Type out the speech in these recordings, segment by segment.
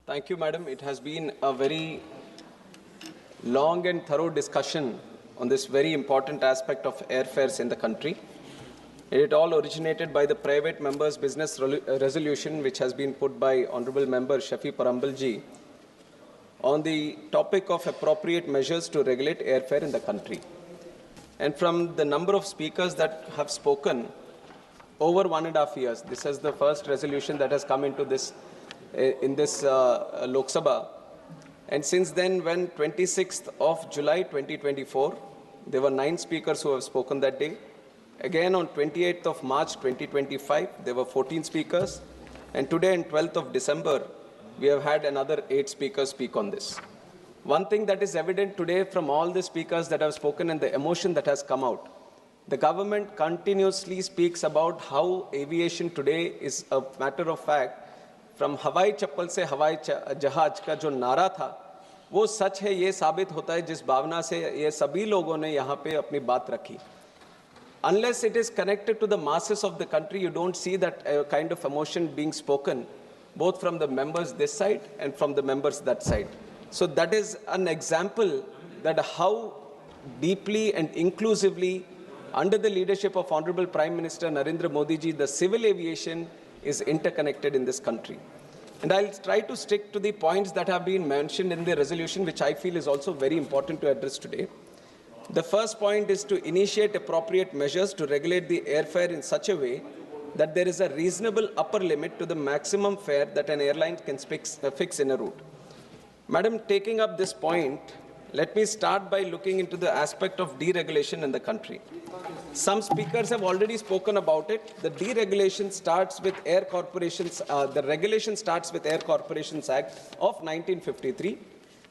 Thank you, madam. It has been a very long and thorough discussion on this very important aspect of airfares in the country. It all originated by the private members' business resolution, which has been put by Honorable Member Shafi Parambalji on the topic of appropriate measures to regulate airfare in the country. And from the number of speakers that have spoken, over 1.5 years, this is the first resolution that has come into this Lok Sabha. And since then, when 26th of July 2024, there were 9 speakers who have spoken that day. Again, on 28th of March 2025, there were 14 speakers. And today, on 12th of December, we have had another 8 speakers speak on this. One thing that is evident today from all the speakers that have spoken and the emotion that has come out, the government continuously speaks about how aviation today is a matter of fact. From हवाई चप्पल से हवाई जहाज का जो नारा था वो सच है, ये साबित होता है जिस भावना से ये सभी लोगों ने यहाँ पे अपनी बात रखी. Unless it is connected to the masses of the country, you don't see that kind of emotion being spoken, both from the members this side and from the members that side. So that is an example that how deeply and inclusively, under the leadership of Honorable Prime Minister Narendra Modi ji, the civil aviation is interconnected in this country. And I'll try to stick to the points that have been mentioned in the resolution, which I feel is also very important to address today. The first point is to initiate appropriate measures to regulate the airfare in such a way that there is a reasonable upper limit to the maximum fare that an airline can fix in a route. Madam, taking up this point, let me start by looking into the aspect of deregulation in the country. Some speakers have already spoken about it. The deregulation starts with Air Corporations, the regulation starts with Air Corporations Act of 1953.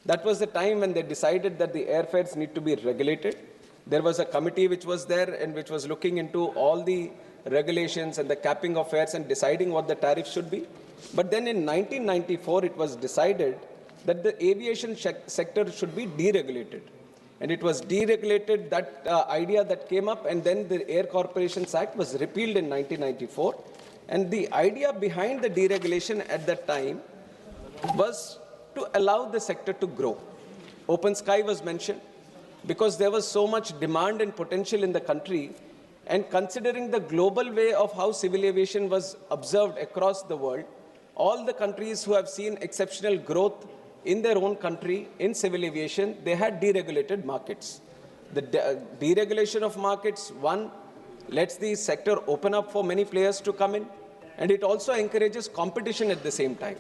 That was the time when they decided that the airfares need to be regulated. There was a committee which was there and which was looking into all the regulations and the capping of fares and deciding what the tariff should be. But then in 1994, it was decided that the aviation sector should be deregulated. And it was deregulated, that idea that came up, and then the Air Corporations Act was repealed in 1994. And the idea behind the deregulation at that time was to allow the sector to grow. Open sky was mentioned because there was so much demand and potential in the country, and considering the global way of how civil aviation was observed across the world, all the countries who have seen exceptional growth in their own country in civil aviation, they had deregulated markets. The deregulation of markets, one, lets the sector open up for many players to come in, and it also encourages competition at the same time.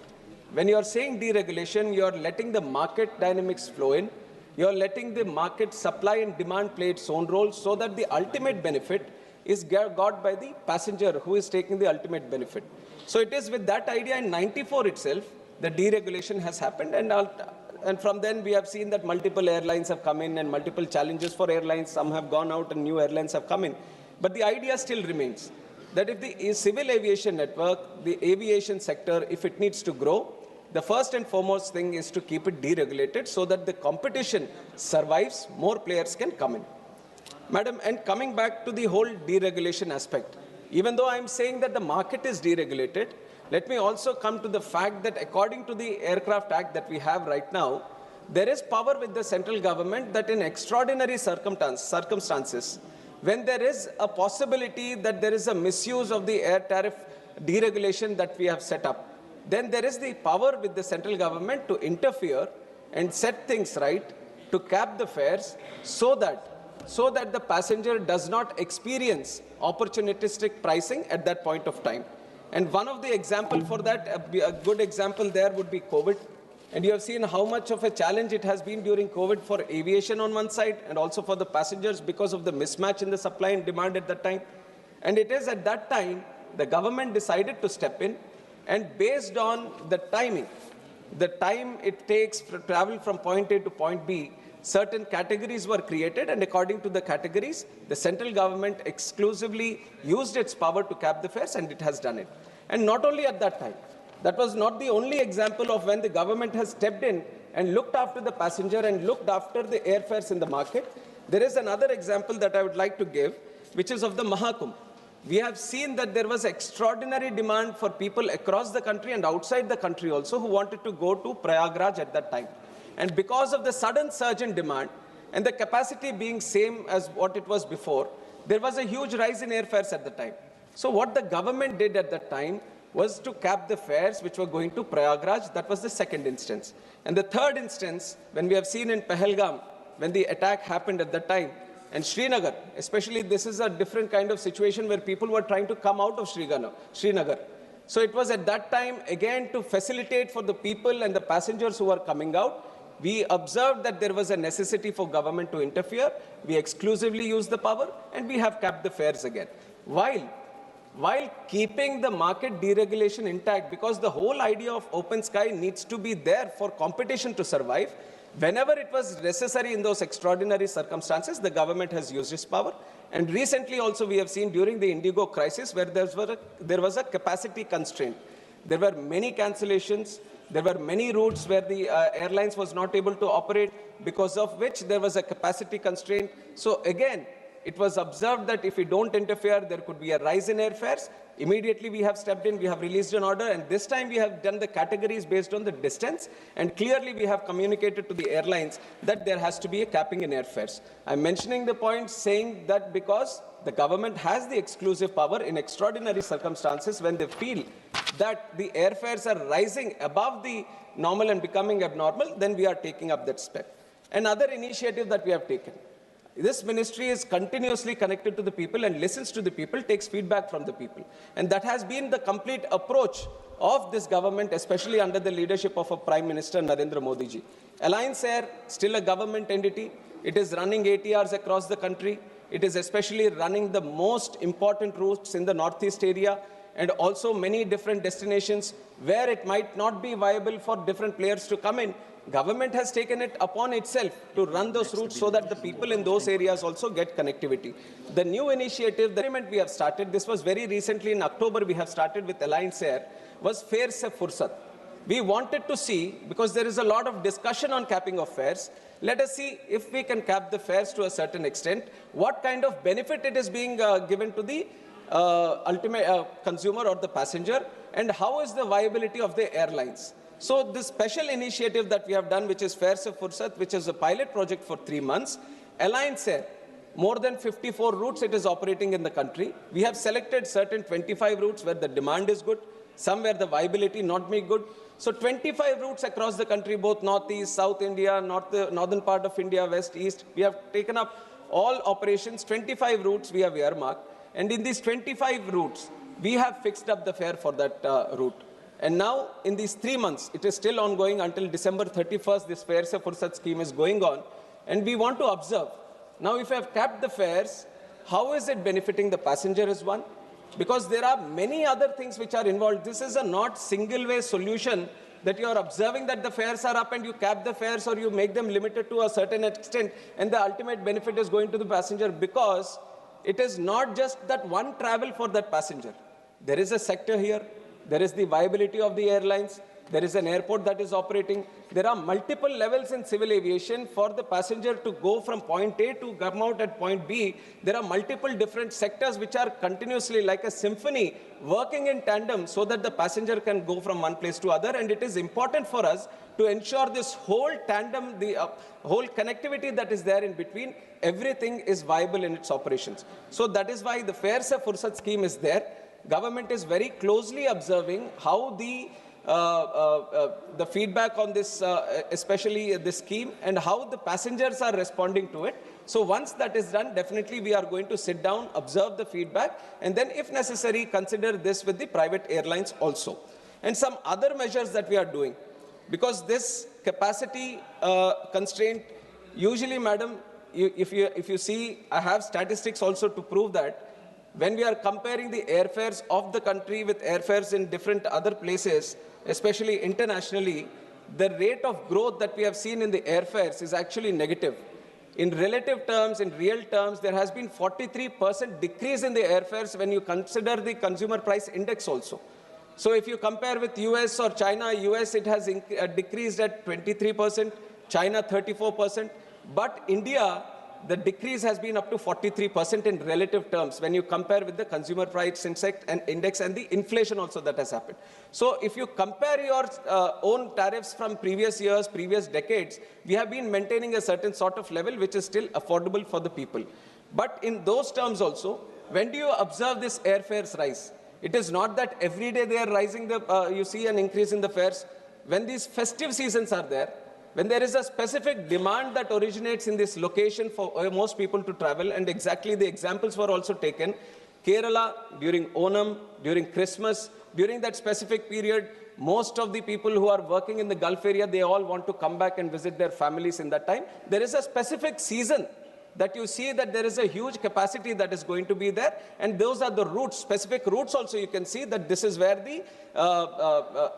When you are saying deregulation, you are letting the market dynamics flow in, you are letting the market supply and demand play its own role, so that the ultimate benefit is got by the passenger who is taking the ultimate benefit. So it is with that idea in 94 itself, the deregulation has happened, and from then we have seen that multiple airlines have come in and multiple challenges for airlines. Some have gone out and new airlines have come in. But the idea still remains that if the civil aviation network, the aviation sector, if it needs to grow, the first and foremost thing is to keep it deregulated so that the competition survives, more players can come in. Madam, and coming back to the whole deregulation aspect, even though I'm saying that the market is deregulated, let me also come to the fact that according to the Aircraft Act that we have right now, there is power with the central government that in extraordinary circumstances, when there is a possibility that there is a misuse of the air tariff deregulation that we have set up, then there is the power with the central government to interfere and set things right, to cap the fares so that the passenger does not experience opportunistic pricing at that point of time. And one of the examples for that, a good example there would be COVID. And you have seen how much of a challenge it has been during COVID for aviation on one side and also for the passengers because of the mismatch in the supply and demand at that time. And it is at that time the government decided to step in, and based on the timing, the time it takes to travel from point A to point B, certain categories were created, and according to the categories, the central government exclusively used its power to cap the fares, and it has done it. And not only at that time, that was not the only example of when the government has stepped in and looked after the passenger and looked after the airfares in the market. There is another example that I would like to give, which is of the Mahakumbh. we have seen that there was extraordinary demand for people across the country and outside the country also who wanted to go to Prayagraj at that time. And because of the sudden surge in demand and the capacity being same as what it was before, there was a huge rise in airfares at the time. So what the government did at that time was to cap the fares which were going to Prayagraj. That was the second instance. And the third instance, when we have seen in Pahalgam, when the attack happened at that time, and Srinagar, especially this is a different kind of situation where people were trying to come out of Srinagar. So it was at that time, again, to facilitate for the people and the passengers who were coming out. We observed that there was a necessity for government to interfere. We exclusively used the power, and we have capped the fares again. While keeping the market deregulation intact, because the whole idea of open sky needs to be there for competition to survive, whenever it was necessary in those extraordinary circumstances, the government has used its power. And recently also we have seen during the Indigo crisis where there was a capacity constraint. There were many cancellations. There were many routes where the airlines was not able to operate, because of which there was a capacity constraint. So again, it was observed that if we don't interfere, there could be a rise in airfares. Immediately we have stepped in, we have released an order, and this time we have done the categories based on the distance, and clearly we have communicated to the airlines that there has to be a capping in airfares. I'm mentioning the point saying that because the government has the exclusive power in extraordinary circumstances when they feel that the airfares are rising above the normal and becoming abnormal, then we are taking up that step. Another initiative that we have taken. This ministry is continuously connected to the people and listens to the people, takes feedback from the people. And that has been the complete approach of this government, especially under the leadership of our Prime Minister Narendra Modi ji. Alliance Air, still a government entity. It is running ATRs across the country. It is especially running the most important routes in the Northeast area and also many different destinations where it might not be viable for different players to come in. Government has taken it upon itself to run those routes so that the people in those areas also get connectivity. The new initiative, the experiment we have started, this was very recently in October we have started with Alliance Air, was Fare Se Fursat. We wanted to see, because there is a lot of discussion on capping of fares, let us see if we can cap the fares to a certain extent, what kind of benefit it is being given to the ultimate consumer or the passenger, and how is the viability of the airlines. So this special initiative that we have done, which is Fare Se Fursat, which is a pilot project for 3 months, Alliance Air, more than 54 routes it is operating in the country. We have selected certain 25 routes where the demand is good, some where the viability not be good. So 25 routes across the country, both Northeast, South India, northern part of India, West, East. We have taken up all operations, 25 routes we have earmarked. And in these 25 routes, we have fixed up the fare for that route. And now, in these 3 months, it is still ongoing until December 31st, this Fare Se Fursat scheme is going on. And we want to observe. Now, if I have capped the fares, how is it benefiting the passenger is one? Because there are many other things which are involved. This is a not single-way solution that you are observing that the fares are up and you cap the fares or you make them limited to a certain extent and the ultimate benefit is going to the passenger, because it is not just that one travel for that passenger. There is a sector here. There is the viability of the airlines. There is an airport that is operating. There are multiple levels in civil aviation for the passenger to go from point A to come out at point B. There are multiple different sectors which are continuously like a symphony working in tandem so that the passenger can go from one place to other. And it is important for us to ensure this whole tandem, the whole connectivity that is there in between, everything is viable in its operations. So that is why the Fare Se Fursat scheme is there. Government is very closely observing how the feedback on this, especially this scheme, and how the passengers are responding to it. So once that is done, definitely we are going to sit down, observe the feedback, and then if necessary, consider this with the private airlines also. And some other measures that we are doing, because this capacity constraint, usually, madam, if you see, I have statistics also to prove that, when we are comparing the airfares of the country with airfares in different other places, especially internationally, the rate of growth that we have seen in the airfares is actually negative. In relative terms, in real terms, there has been 43% decrease in the airfares when you consider the consumer price index also. So if you compare with US or China, US it has decreased at 23%, China 34%, but India the decrease has been up to 43% in relative terms when you compare with the consumer price index and the inflation also that has happened. So if you compare your own tariffs from previous years, previous decades, we have been maintaining a certain sort of level which is still affordable for the people. But in those terms also, when do you observe this airfares rise? It is not that every day they are rising, you see an increase in the fares. When these festive seasons are there, when there is a specific demand that originates in this location for most people to travel, and exactly the examples were also taken, Kerala during Onam, during Christmas, during that specific period, most of the people who are working in the Gulf area, they all want to come back and visit their families in that time. There is a specific season that you see that there is a huge capacity that is going to be there, and those are the routes, specific routes also you can see that this is where the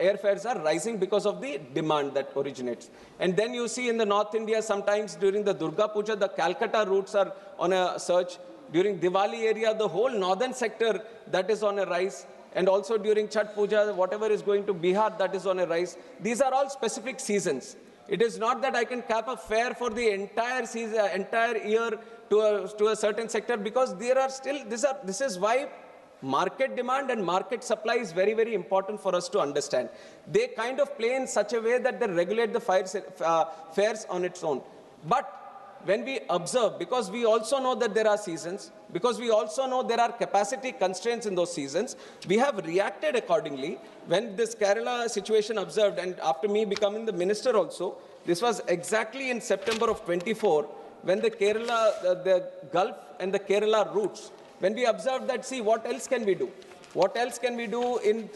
airfares are rising because of the demand that originates. And then you see in the North India, sometimes during the Durga Puja, the Calcutta routes are on a surge. During Diwali area, the whole northern sector, that is on a rise. And also during Chhat Puja, whatever is going to Bihar, that is on a rise. These are all specific seasons. It is not that I can cap a fare for the entire season, entire year to a certain sector, because there are still, this is why market demand and market supply is very, very important for us to understand. They kind of play in such a way that they regulate the fares on its own. But when we observe, because we also know that there are seasons, because we also know there are capacity constraints in those seasons, we have reacted accordingly. When this Kerala situation observed, and after me becoming the minister also, this was exactly in September of 24, when the Kerala, the Gulf and the Kerala routes, when we observed that, see, what else can we do? What else can we do in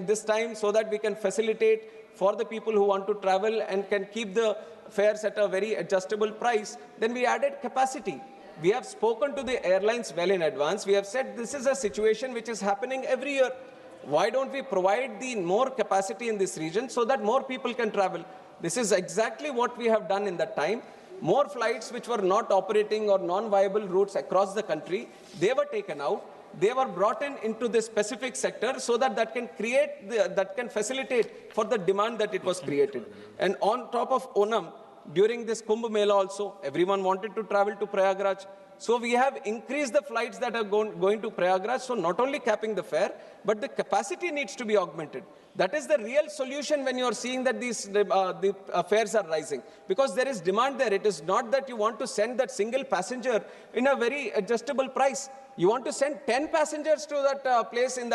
this time so that we can facilitate for the people who want to travel and can keep the fares at a very adjustable price? Then we added capacity. We have spoken to the airlines well in advance. We have said this is a situation which is happening every year. Why don't we provide the more capacity in this region so that more people can travel? This is exactly what we have done in that time. More flights which were not operating or non-viable routes across the country, they were taken out. They were brought into this specific sector so that can create, that can facilitate for the demand that it was created. And on top of Onam, during this Kumbh Mela also, everyone wanted to travel to Prayagraj. So we have increased the flights that are going to Prayagraj, so not only capping the fare, but the capacity needs to be augmented. That is the real solution when you are seeing that the fares are rising. Because there is demand there. It is not that you want to send that single passenger in a very adjustable price. You want to send 10 passengers to that place during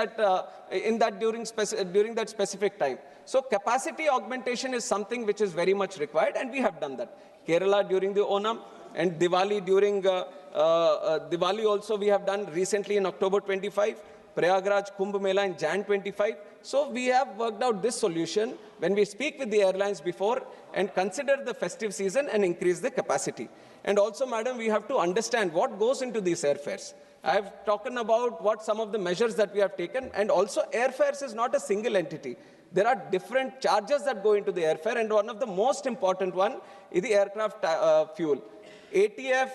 that specific time. So capacity augmentation is something which is very much required, and we have done that. Kerala during the Onam, and Diwali during Diwali also we have done recently in October 25, Prayagraj Kumbh Mela in Jan 25. So we have worked out this solution when we speak with the airlines before and consider the festive season and increase the capacity. And also, madam, we have to understand what goes into these airfares. I have talked about what some of the measures that we have taken, and also airfares is not a single entity. There are different charges that go into the airfare, and one of the most important one is the aircraft fuel. ATF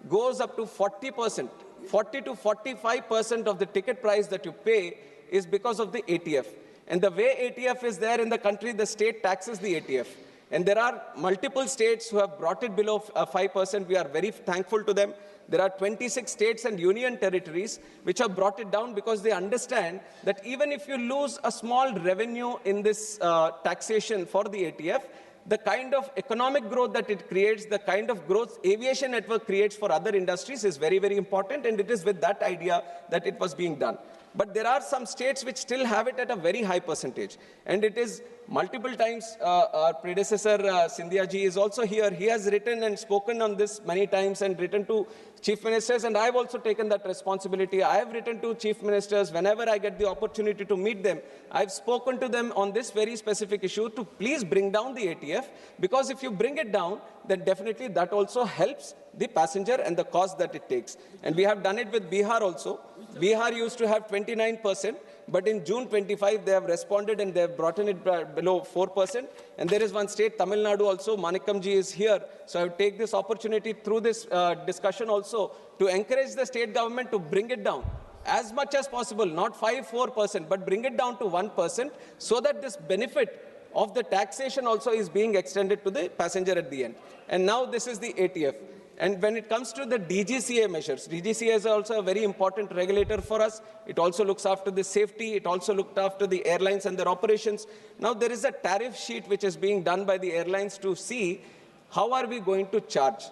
goes up to 40%, 40 to 45% of the ticket price that you pay is because of the ATF. And the way ATF is there in the country, the state taxes the ATF. And there are multiple states who have brought it below 5%. We are very thankful to them. There are 26 states and union territories which have brought it down because they understand that even if you lose a small revenue in this taxation for the ATF, the kind of economic growth that it creates, the kind of growth aviation network creates for other industries is very, very important, and it is with that idea that it was being done. But there are some states which still have it at a very high percentage. And it is multiple times, our predecessor, Sindhya ji, is also here. He has written and spoken on this many times and written to chief ministers, and I have also taken that responsibility. I have written to chief ministers whenever I get the opportunity to meet them. I have spoken to them on this very specific issue to please bring down the ATF, because if you bring it down, then definitely that also helps the passenger and the cost that it takes. And we have done it with Bihar also. Bihar used to have 29%, but in June 25, they have responded and they have brought it below 4%. And there is one state, Tamil Nadu also, Manikamji is here. So I will take this opportunity through this discussion also to encourage the state government to bring it down as much as possible, not 4%, but bring it down to 1%, so that this benefit of the taxation also is being extended to the passenger at the end. And now this is the ATF. And when it comes to the DGCA measures, DGCA is also a very important regulator for us. It also looks after the safety. It also looked after the airlines and their operations. Now there is a tariff sheet which is being done by the airlines to see how are we going to charge.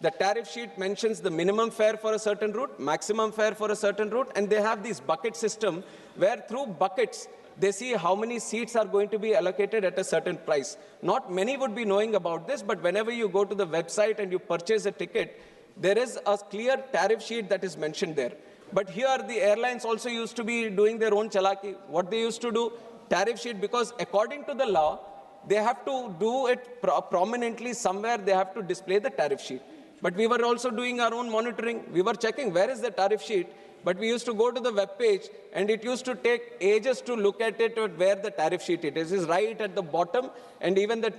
The tariff sheet mentions the minimum fare for a certain route, maximum fare for a certain route, and they have this bucket system where through buckets, they see how many seats are going to be allocated at a certain price. Not many would be knowing about this, but whenever you go to the website and you purchase a ticket, there is a clear tariff sheet that is mentioned there. But here the airlines also used to be doing their own chalaki. What they used to do, tariff sheet, because according to the law, they have to do it prominently somewhere, they have to display the tariff sheet. But we were also doing our own monitoring. We were checking where is the tariff sheet. But we used to go to the web page, and it used to take ages to look at it, where the tariff sheet it is. It is right at the bottom, and even the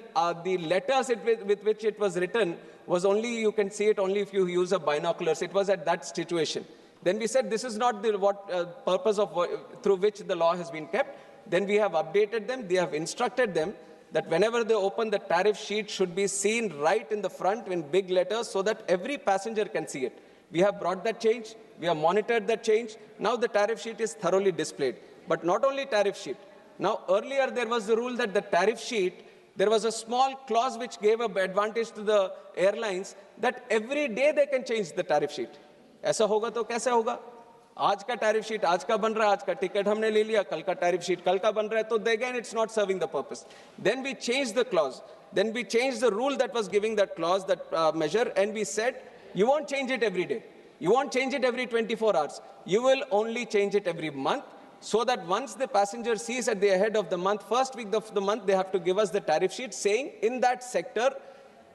letters with which it was written was only, you can see it only if you use a binoculars. It was at that situation. Then we said this is not the purpose of through which the law has been kept. Then we have updated them. They have instructed them that whenever they open, the tariff sheet should be seen right in the front in big letters so that every passenger can see it. We have brought that change. We have monitored that change. Now the tariff sheet is thoroughly displayed. But not only tariff sheet. Now earlier there was the rule that the tariff sheet, there was a small clause which gave an advantage to the airlines that every day they can change the tariff sheet. ऐसा होगा तो कैसे होगा? आज का tariff sheet आज का बन रहा है, आज का ticket हमने ले लिया, कल का tariff sheet कल का बन रहा है, तो again it's not serving the purpose. Then we changed the clause. Then we changed the rule that was giving that clause, that measure, and we said, you won't change it every day. You won't change it every 24 hours. You will only change it every month, so that once the passenger sees at the end of the month, first week of the month, they have to give us the tariff sheet saying in that sector,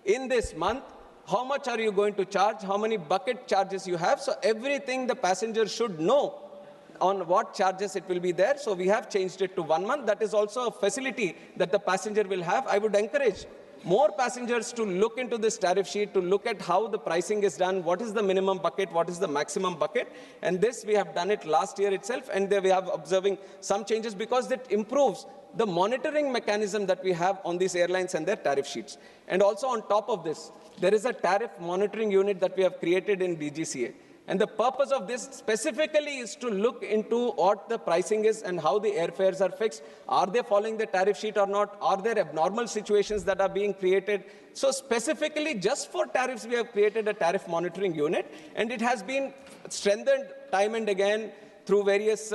in this month, how much are you going to charge, how many bucket charges you have. So everything the passenger should know on what charges it will be there. So we have changed it to 1 month. That is also a facility that the passenger will have. I would encourage more passengers to look into this tariff sheet, to look at how the pricing is done, what is the minimum bucket, what is the maximum bucket. And this, we have done it last year itself, and we have observing some changes because it improves the monitoring mechanism that we have on these airlines and their tariff sheets. And also on top of this, there is a tariff monitoring unit that we have created in DGCA. And the purpose of this specifically is to look into what the pricing is and how the airfares are fixed. Are they following the tariff sheet or not? Are there abnormal situations that are being created? So specifically just for tariffs, we have created a tariff monitoring unit, and it has been strengthened time and again through various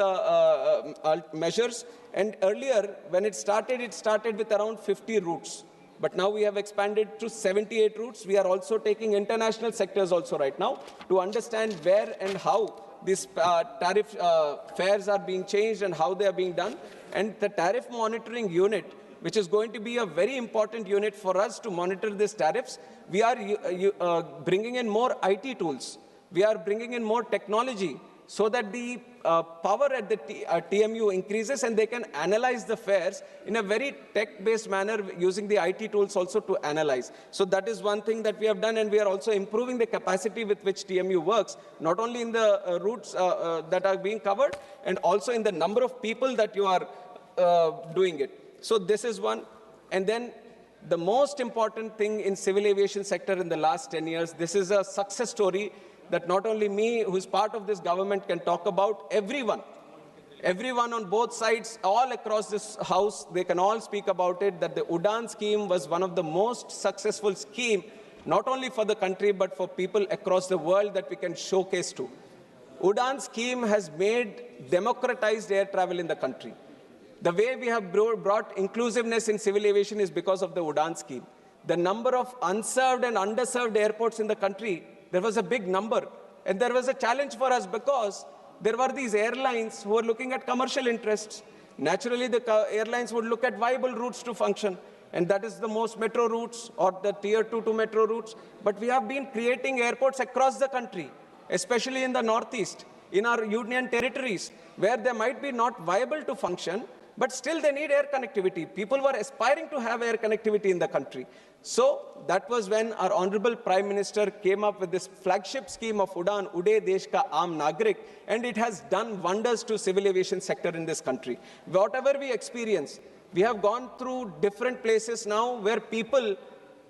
measures. And earlier, when it started with around 50 routes. But now we have expanded to 78 routes. We are also taking international sectors also right now to understand where and how these tariff fares are being changed and how they are being done. And the tariff monitoring unit, which is going to be a very important unit for us to monitor these tariffs, we are bringing in more IT tools. We are bringing in more technology so that the power at the TMU increases and they can analyze the fares in a very tech-based manner using the IT tools also to analyze. So that is one thing that we have done, and we are also improving the capacity with which TMU works, not only in the routes that are being covered, and also in the number of people that you are doing it. So this is one. And then the most important thing in civil aviation sector in the last 10 years, this is a success story that not only me, who is part of this government, can talk about. Everyone on both sides, all across this house, they can all speak about it, that the Udan scheme was one of the most successful scheme, not only for the country, but for people across the world that we can showcase to. Udan scheme has made democratized air travel in the country. The way we have brought inclusiveness in civil aviation is because of the Udan scheme. The number of unserved and underserved airports in the country, there was a big number. And there was a challenge for us because there were these airlines who were looking at commercial interests. Naturally, the airlines would look at viable routes to function. And that is the most metro routes or the tier 2 to metro routes. But we have been creating airports across the country, especially in the Northeast, in our union territories, where they might be not viable to function, but still they need air connectivity. People were aspiring to have air connectivity in the country. So that was when our Honorable Prime Minister came up with this flagship scheme of Udan, Ude Desh Ka Aam Nagrik, and it has done wonders to civil aviation sector in this country. Whatever we experience, we have gone through different places now where people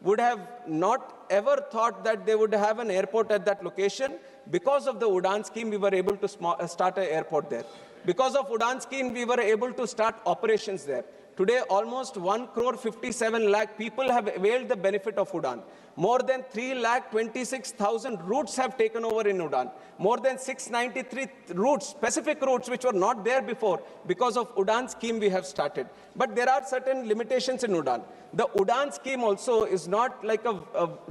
would have not ever thought that they would have an airport at that location. Because of the Udan scheme, we were able to start an airport there. Because of Udan scheme, we were able to start operations there. Today, almost 1,57 lakh people have availed the benefit of Udan. More than 3,26,000 routes have taken over in Udan. More than 693 routes, specific routes which were not there before. Because of Udan scheme, we have started. But there are certain limitations in Udan. The Udan scheme also is not like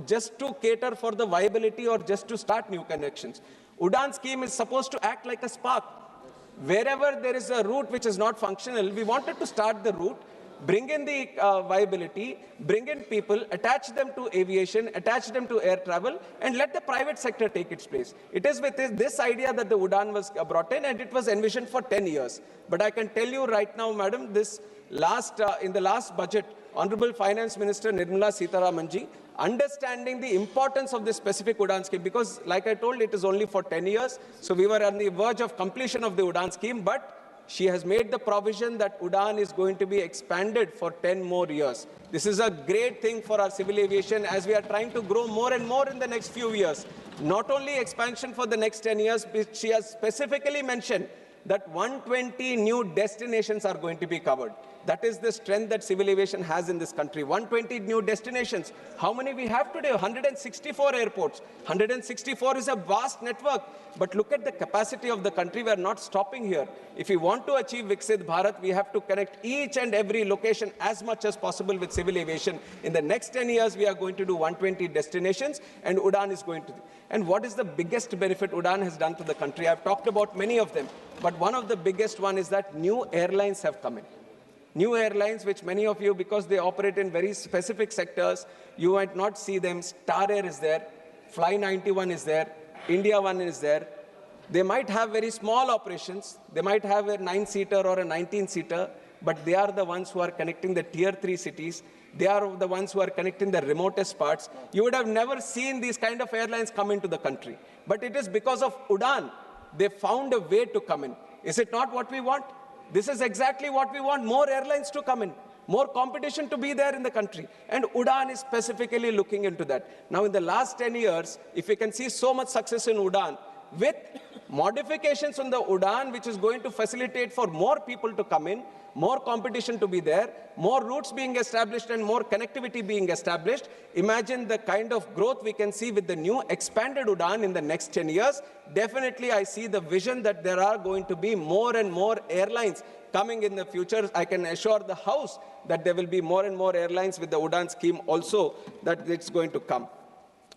just to cater for the viability or just to start new connections. Udan scheme is supposed to act like a spark. Wherever there is a route which is not functional, we wanted to start the route, bring in the viability, bring in people, attach them to aviation, attach them to air travel, and let the private sector take its place. It is with this idea that the Udan was brought in, and it was envisioned for 10 years. But I can tell you right now, madam, in the last budget, Honorable Finance Minister Nirmala Sitharamanji, understanding the importance of this specific Udan scheme, because like I told, it is only for 10 years. So we were on the verge of completion of the Udan scheme, but she has made the provision that Udan is going to be expanded for 10 more years. This is a great thing for our civil aviation as we are trying to grow more and more in the next few years. Not only expansion for the next 10 years, but she has specifically mentioned that 120 new destinations are going to be covered. That is the strength that civil aviation has in this country. 120 new destinations. How many we have today? 164 airports. 164 is a vast network. But look at the capacity of the country. We are not stopping here. If we want to achieve Viksit Bharat, we have to connect each and every location as much as possible with civil aviation. In the next 10 years, we are going to do 120 destinations, and Udan is going to. And what is the biggest benefit Udan has done to the country? I've talked about many of them. But one of the biggest one is that new airlines have come in. New airlines, which many of you, because they operate in very specific sectors, you might not see them. Star Air is there, Fly 91 is there, India One is there. They might have very small operations. They might have a 9-seater or a 19-seater, but they are the ones who are connecting the tier 3 cities. They are the ones who are connecting the remotest parts. You would have never seen these kind of airlines come into the country. But it is because of Udan, they found a way to come in. Is it not what we want? This is exactly what we want, more airlines to come in, more competition to be there in the country. And Udan is specifically looking into that. Now, in the last 10 years, if we can see so much success in Udan, with modifications on the Udan, which is going to facilitate for more people to come in, more competition to be there, more routes being established and more connectivity being established. Imagine the kind of growth we can see with the new expanded Udan in the next 10 years. Definitely, I see the vision that there are going to be more and more airlines coming in the future. I can assure the House that there will be more and more airlines with the Udan scheme also, that it's going to come.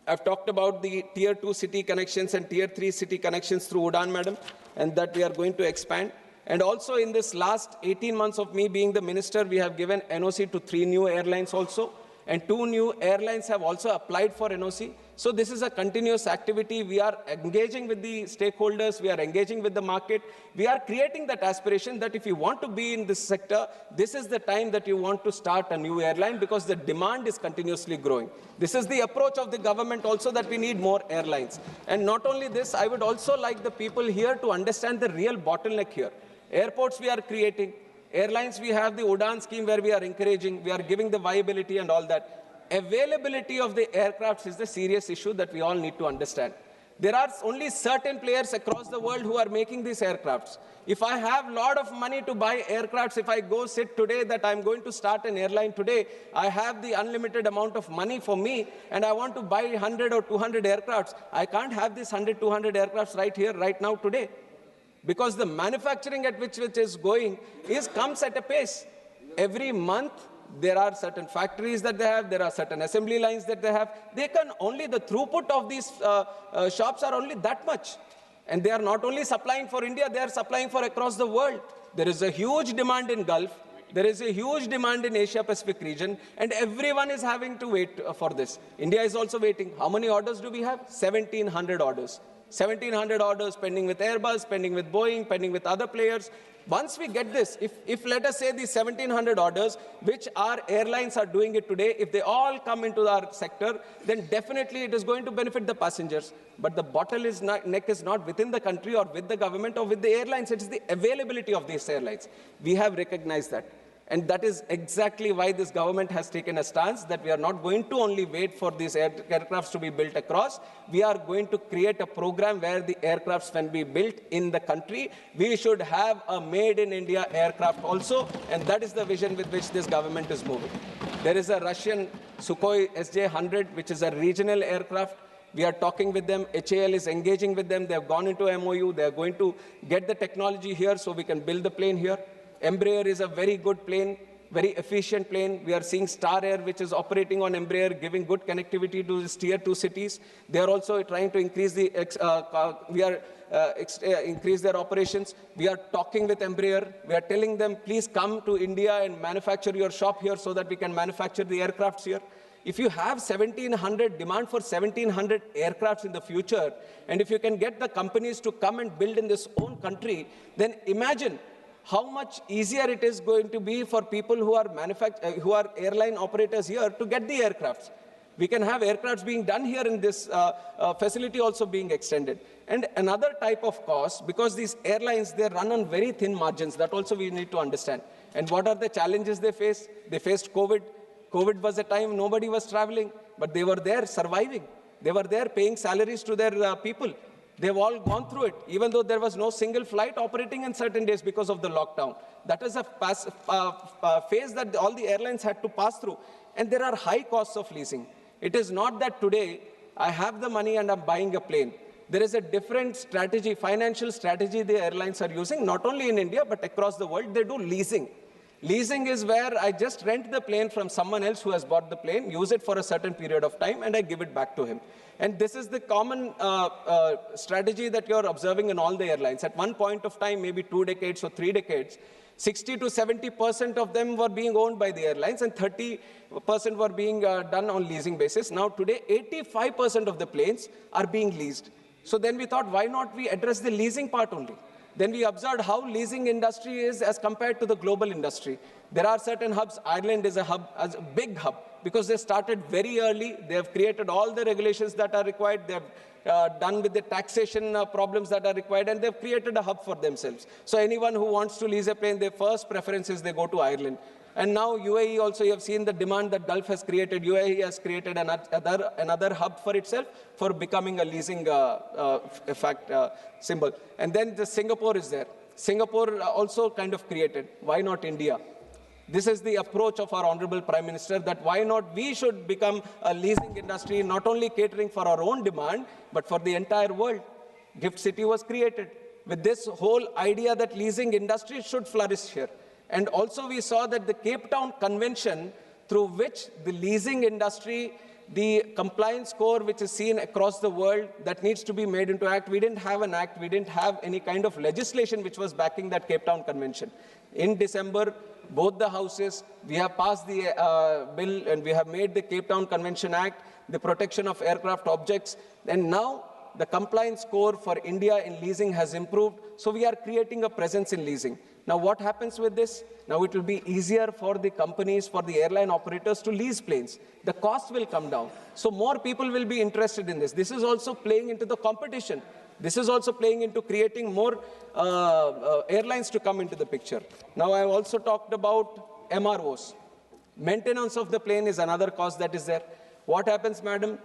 I've talked about the tier 2 city connections and tier 3 city connections through Udan, madam, and that we are going to expand. And also in this last 18 months of me being the minister, we have given NOC to 3 new airlines also. And 2 new airlines have also applied for NOC. So this is a continuous activity. We are engaging with the stakeholders. We are engaging with the market. We are creating that aspiration that if you want to be in this sector, this is the time that you want to start a new airline, because the demand is continuously growing. This is the approach of the government also, that we need more airlines. And not only this, I would also like the people here to understand the real bottleneck here. Airports we are creating. Airlines, we have the Udan scheme where we are encouraging, we are giving the viability and all that. Availability of the aircrafts is the serious issue that we all need to understand. There are only certain players across the world who are making these aircrafts. If I have a lot of money to buy aircrafts, if I go sit today that I'm going to start an airline today, I have the unlimited amount of money for me, and I want to buy 100 or 200 aircrafts. I can't have this 100, 200 aircrafts right here, right now, today. Because the manufacturing at which it is going comes at a pace. Every month, there are certain factories that they have, there are certain assembly lines that they have. They can only, the throughput of these shops are only that much. And they are not only supplying for India, they are supplying for across the world. There is a huge demand in Gulf. There is a huge demand in Asia-Pacific region, and everyone is having to wait for this. India is also waiting. How many orders do we have? 1,700 orders. 1,700 orders pending with Airbus, pending with Boeing, pending with other players. Once we get this, if let us say these 1,700 orders, which our airlines are doing it today, if they all come into our sector, then definitely it is going to benefit the passengers. But the bottleneck is not within the country or with the government or with the airlines. It is the availability of these airlines. We have recognized that. And that is exactly why this government has taken a stance that we are not going to only wait for these aircrafts to be built across. We are going to create a program where the aircrafts can be built in the country. We should have a made in India aircraft also, and that is the vision with which this government is moving. There is a Russian Sukhoi SJ-100, which is a regional aircraft. We are talking with them. HAL is engaging with them. They have gone into MOU. They are going to get the technology here so we can build the plane here. Embraer is a very good plane, very efficient plane. We are seeing Star Air, which is operating on Embraer, giving good connectivity to these tier 2 cities. They are also trying to increase increase their operations. We are talking with Embraer. We are telling them, please come to India and manufacture your shop here so that we can manufacture the aircrafts here. If you have 1,700, demand for 1,700 aircrafts in the future, and if you can get the companies to come and build in this own country, then imagine how much easier it is going to be for people who are airline operators here to get the aircrafts. We can have aircrafts being done here in this facility also being extended. And another type of cost, because these airlines, they run on very thin margins, that also we need to understand. And what are the challenges they face? They faced COVID. COVID was a time nobody was traveling, but they were there surviving. They were there paying salaries to their people. They've all gone through it, even though there was no single flight operating in certain days because of the lockdown. That is a phase that all the airlines had to pass through. And there are high costs of leasing. It is not that today I have the money and I'm buying a plane. There is a different strategy, financial strategy the airlines are using, not only in India, but across the world. They do leasing. Leasing is where I just rent the plane from someone else who has bought the plane, use it for a certain period of time, and I give it back to him. And this is the common strategy that you're observing in all the airlines. At one point of time, maybe 2 decades or 3 decades, 60 to 70% of them were being owned by the airlines and 30% were being done on leasing basis. Now today, 85% of the planes are being leased. So then we thought, why not we address the leasing part only? Then we observed how leasing industry is as compared to the global industry. There are certain hubs. Ireland is a hub, as a big hub, because they started very early. They have created all the regulations that are required. They have done with the taxation problems that are required, and they've created a hub for themselves. So anyone who wants to lease a plane, their first preference is they go to Ireland. And now UAE also, you have seen the demand that Gulf has created. UAE has created another hub for itself for becoming a leasing symbol. And then the Singapore is there. Singapore also kind of created. Why not India? This is the approach of our Honorable Prime Minister, that why not we should become a leasing industry, not only catering for our own demand, but for the entire world. Gift City was created with this whole idea that leasing industry should flourish here. And also we saw that the Cape Town Convention, through which the leasing industry, the compliance score which is seen across the world, that needs to be made into act. We didn't have an act, we didn't have any kind of legislation which was backing that Cape Town Convention. In December, both the houses, we have passed the bill and we have made the Cape Town Convention Act, the protection of aircraft objects, and now the compliance score for India in leasing has improved. So we are creating a presence in leasing. Now what happens with this? Now it will be easier for the companies, for the airline operators to lease planes. The cost will come down. So more people will be interested in this. This is also playing into the competition. This is also playing into creating more airlines to come into the picture. Now I have also talked about MROs. Maintenance of the plane is another cost that is there. What happens, madam?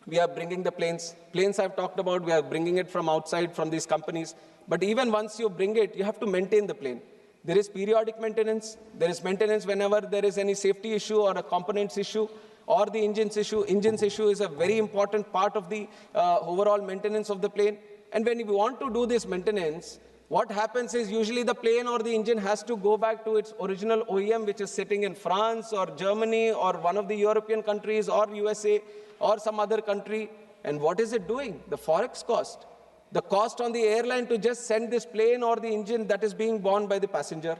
We are bringing the planes. Planes I've talked about, we are bringing it from outside, from these companies. But even once you bring it, you have to maintain the plane. There is periodic maintenance. There is maintenance whenever there is any safety issue or a components issue or the engines issue. Engines issue is a very important part of the overall maintenance of the plane. And when you want to do this maintenance, what happens is usually the plane or the engine has to go back to its original OEM, which is sitting in France or Germany or one of the European countries or USA or some other country. And what is it doing? The forex cost. The cost on the airline to just send this plane or the engine, that is being borne by the passenger.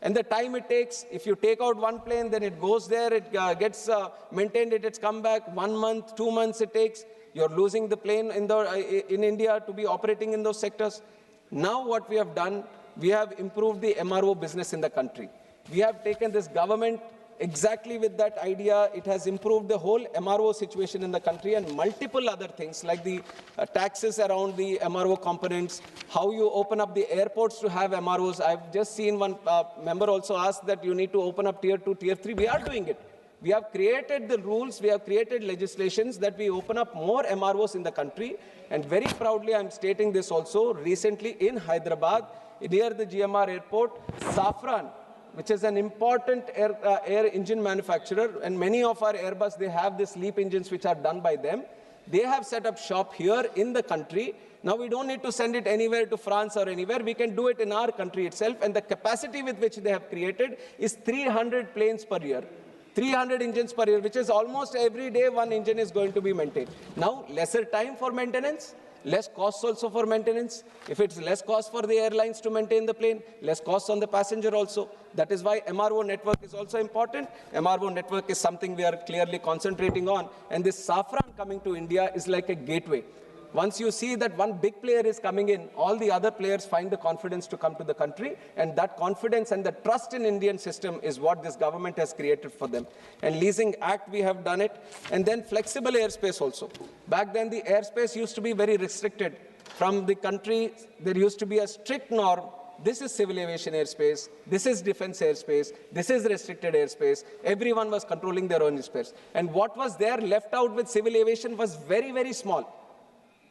And the time it takes, if you take out one plane, then it goes there, it gets maintained, it's come back, 1 month, 2 months it takes. You're losing the plane in India to be operating in those sectors. Now what we have done, we have improved the MRO business in the country. We have taken this government exactly with that idea. It has improved the whole MRO situation in the country and multiple other things like the taxes around the MRO components, how you open up the airports to have MROs. I've just seen one member also ask that you need to open up tier 2, tier 3. We are doing it. We have created the rules, we have created legislations that we open up more MROs in the country. And very proudly, I'm stating this also, recently in Hyderabad, near the GMR airport, Safran, which is an important air engine manufacturer, and many of our Airbus, they have these LEAP engines which are done by them. They have set up shop here in the country. Now we don't need to send it anywhere to France or anywhere. We can do it in our country itself. And the capacity with which they have created is 300 planes per year. 300 engines per year, which is almost every day one engine is going to be maintained. Now, lesser time for maintenance, less costs also for maintenance. If it's less cost for the airlines to maintain the plane, less costs on the passenger also. That is why MRO network is also important. MRO network is something we are clearly concentrating on. And this Safran coming to India is like a gateway. Once you see that one big player is coming in, all the other players find the confidence to come to the country, and that confidence and the trust in Indian system is what this government has created for them. And Leasing Act, we have done it. And then flexible airspace also. Back then, the airspace used to be very restricted. From the country, there used to be a strict norm. This is civil aviation airspace, this is defense airspace, this is restricted airspace. Everyone was controlling their own airspace. And what was there left out with civil aviation was very, very small.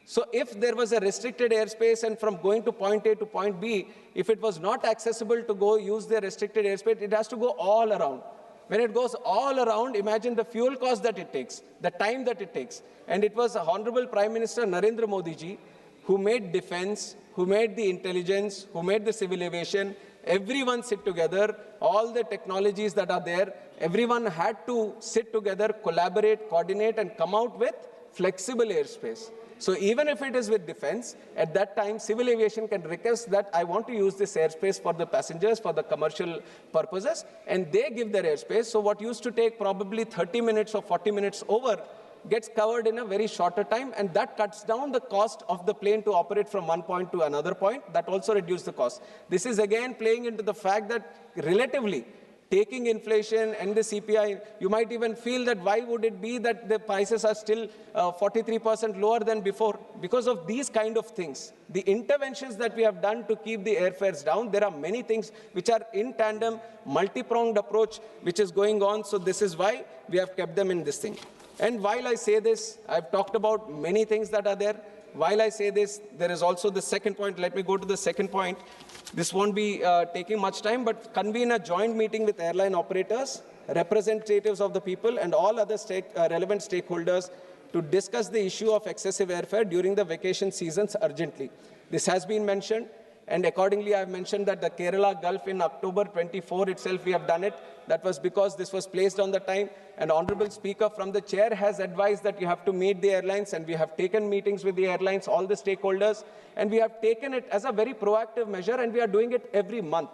So if there was a restricted airspace and from going to point A to point B, if it was not accessible to go use the restricted airspace, it has to go all around. When it goes all around, imagine the fuel cost that it takes, the time that it takes. And it was Honorable Prime Minister Narendra Modi ji who made defense, who made the intelligence, who made the civil aviation. Everyone sit together, all the technologies that are there, everyone had to sit together, collaborate, coordinate, and come out with flexible airspace. So even if it is with defense, at that time, civil aviation can request that I want to use this airspace for the passengers, for the commercial purposes, and they give their airspace. So what used to take probably 30 minutes or 40 minutes over gets covered in a very shorter time, and that cuts down the cost of the plane to operate from one point to another point. That also reduces the cost. This is again playing into the fact that relatively, taking inflation and the CPI, you might even feel that why would it be that the prices are still 43% lower than before? Because of these kind of things. The interventions that we have done to keep the airfares down, there are many things which are in tandem, multi-pronged approach which is going on. So this is why we have kept them in this thing. And while I say this, I've talked about many things that are there. While I say this, there is also the second point. Let me go to the second point. This won't be taking much time, but convene a joint meeting with airline operators, representatives of the people, and all other relevant stakeholders to discuss the issue of excessive airfare during the vacation seasons urgently. This has been mentioned, and accordingly, I have mentioned that the Kerala Gulf in October 24 itself, we have done it. That was because this was placed on the time. And Honorable Speaker from the chair has advised that you have to meet the airlines, and we have taken meetings with the airlines, all the stakeholders, and we have taken it as a very proactive measure, and we are doing it every month.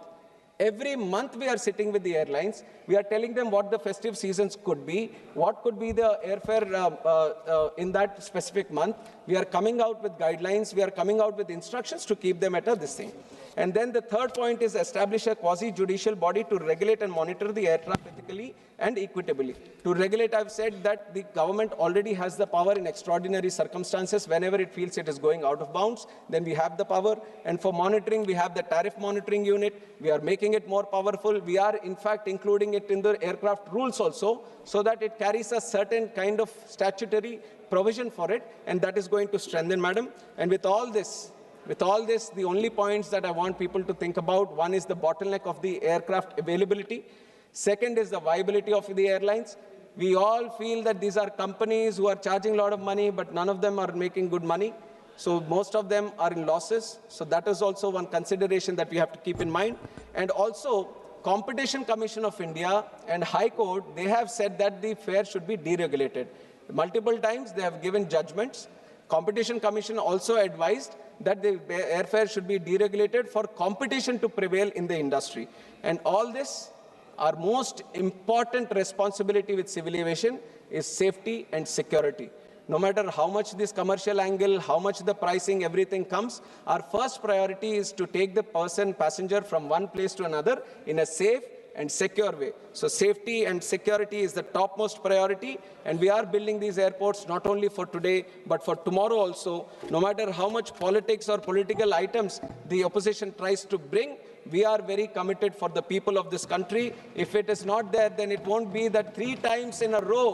Every month we are sitting with the airlines. We are telling them what the festive seasons could be, what could be the airfare in that specific month. We are coming out with guidelines. We are coming out with instructions to keep them at this thing. And then the third point is establish a quasi-judicial body to regulate and monitor the air traffic ethically and equitably. To regulate, I've said that the government already has the power in extraordinary circumstances. Whenever it feels it is going out of bounds, then we have the power. And for monitoring, we have the Tariff Monitoring Unit. We are making it more powerful. We are, in fact, including it in the aircraft rules also, so that it carries a certain kind of statutory provision for it, and that is going to strengthen, madam. And with all this, the only points that I want people to think about, one is the bottleneck of the aircraft availability. Second is the viability of the airlines. We all feel that these are companies who are charging a lot of money, but none of them are making good money. So most of them are in losses. So that is also one consideration that we have to keep in mind. And also, Competition Commission of India and High Court, they have said that the fare should be deregulated. Multiple times they have given judgments. Competition Commission also advised that the airfare should be deregulated for competition to prevail in the industry. And all this, our most important responsibility with civil aviation is safety and security. No matter how much this commercial angle, how much the pricing, everything comes, our first priority is to take the passenger from one place to another in a safe and secure way. So safety and security is the topmost priority, and we are building these airports not only for today, but for tomorrow also. No matter how much politics or political items the opposition tries to bring, we are very committed for the people of this country. If it is not there, then it won't be that 3 times in a row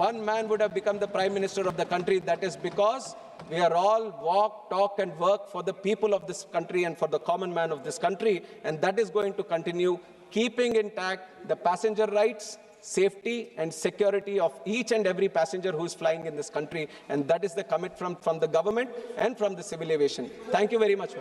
one man would have become the Prime Minister of the country. That is because we are all walk, talk and work for the people of this country and for the common man of this country. And that is going to continue, keeping intact the passenger rights, safety and security of each and every passenger who is flying in this country. And that is the commitment from the government and from the civil aviation. Thank you very much.